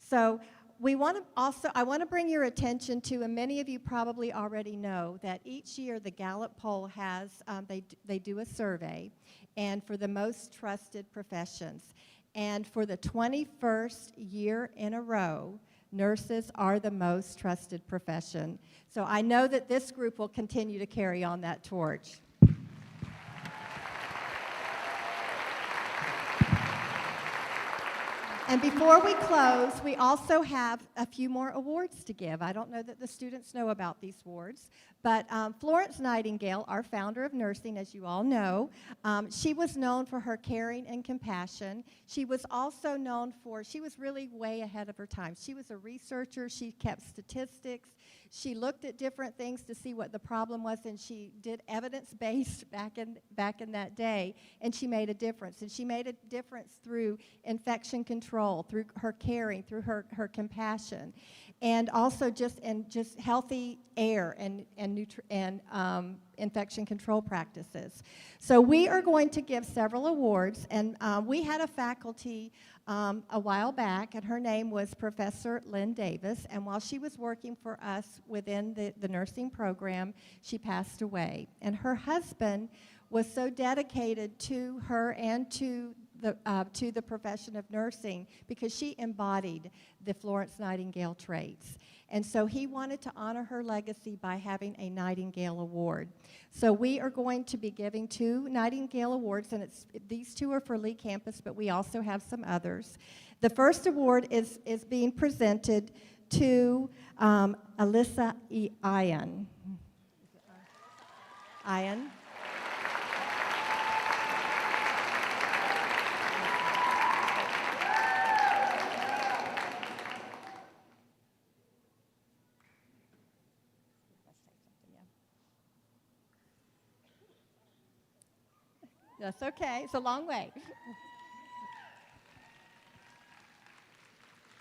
So I want to bring your attention to, and many of you probably already know, that each year the Gallup poll has, they do a survey, and for the most trusted professions. And for the 21st year in a row, nurses are the most trusted profession. So I know that this group will continue to carry on that torch. And before we close, we also have a few more awards to give. I don't know that the students know about these awards, but Florence Nightingale, our founder of nursing, as you all know, she was known for her caring and compassion. She was also known for, she was really way ahead of her time. She was a researcher. She kept statistics. She looked at different things to see what the problem was, and she did evidence-based back in that day, and she made a difference. And she made a difference through infection control, through her caring, through her compassion, and also just healthy air and infection control practices. So we are going to give several awards, and we had a faculty a while back, and her name was Professor Lynn Davis, and while she was working for us within the nursing program, she passed away. And her husband was so dedicated to her and to the profession of nursing because she embodied the Florence Nightingale traits. And so he wanted to honor her legacy by having a Nightingale Award. So we are going to be giving 2 Nightingale Awards, and these 2 are for Lee Campus, but we also have some others. The first award is being presented to Alyssa Ian. Ian. That's okay. It's a long way.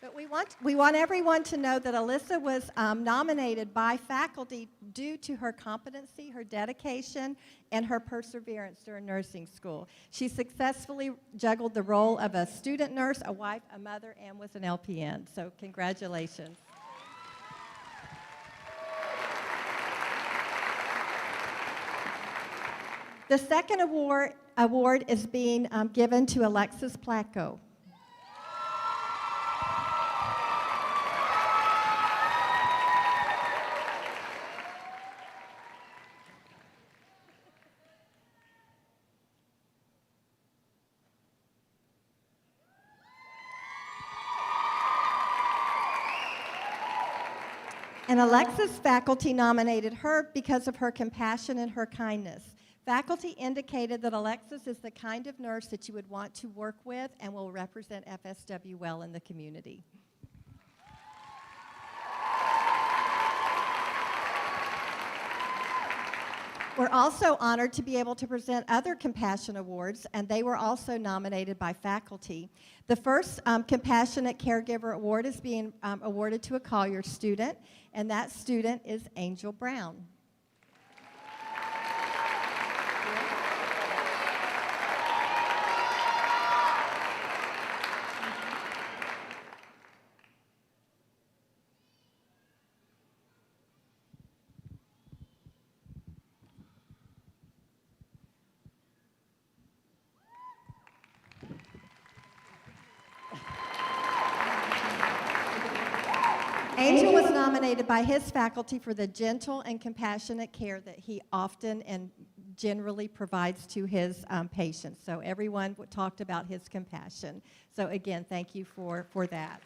But we want everyone to know that Alyssa was nominated by faculty due to her competency, her dedication, and her perseverance during nursing school. She successfully juggled the role of a student nurse, a wife, a mother, and was an LPN. So congratulations. The second award is being given to Alexis Placco. And Alexis faculty nominated her because of her compassion and her kindness. Faculty indicated that Alexis is the kind of nurse that you would want to work with and will represent FSW well in the community. We're also honored to be able to present other Compassion Awards, and they were also nominated by faculty. The first Compassionate Caregiver Award is being awarded to a Collier student, and that student is Angel Brown. Angel was nominated by his faculty for the gentle and compassionate care that he often and generally provides to his patients. So everyone talked about his compassion. So again, thank you for that.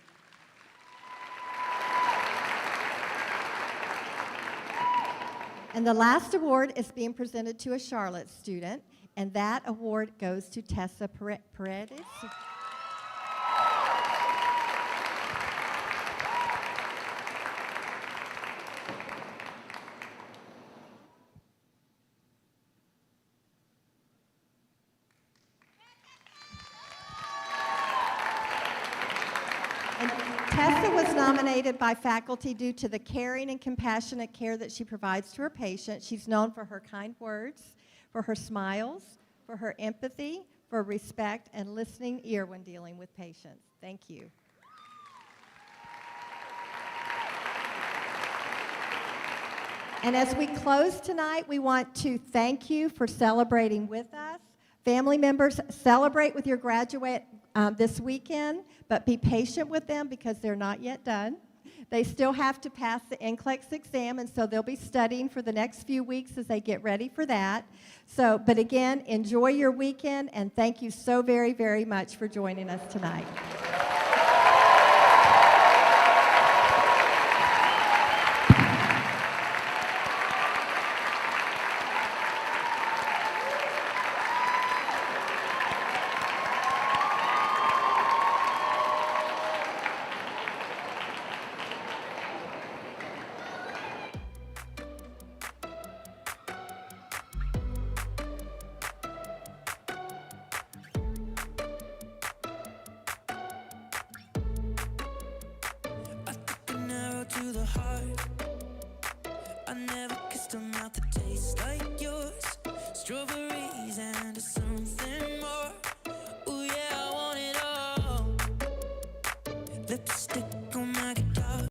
And the last award is being presented to a Charlotte student, and that award goes to Tessa Paredes. Tessa was nominated by faculty due to the caring and compassionate care that she provides to her patients. She's known for her kind words, for her smiles, for her empathy, for respect, and listening ear when dealing with patients. Thank you. And as we close tonight, we want to thank you for celebrating with us. Family members, celebrate with your graduate this weekend, but be patient with them because they're not yet done. They still have to pass the NCLEX exam, and so they'll be studying for the next few weeks as they get ready for that. So, but again, enjoy your weekend, and thank you so very, very much for joining us tonight.